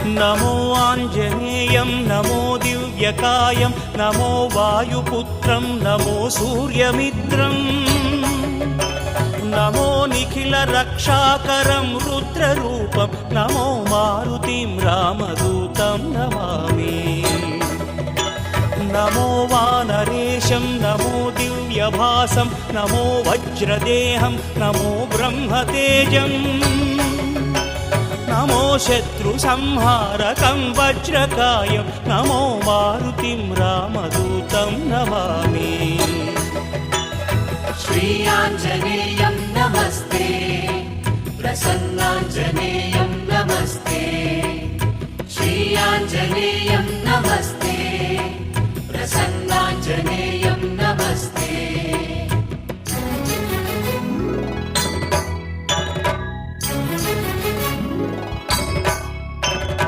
नमो आञ्जनेयं नमो दिव्यकायं नमो वायुपुत्रं नमो सूर्यमित्रम् नमो निखिलरक्षाकरं रुद्ररूपं नमो मारुतिं रामदूतं नमामि नमो वानरेशं नमो दिव्यभासं नमो वज्रदेहं नमो ब्रह्मतेजम् नमो शत्रुसंहारकं वज्रकायं नमो मारुतिं रामदूतं नमामि श्री आञ्जनेयं नमस्ते प्रसन्नाञ्जनेयं नमस्ते श्री आञ्जनेयं नमस्ते प्रसन्न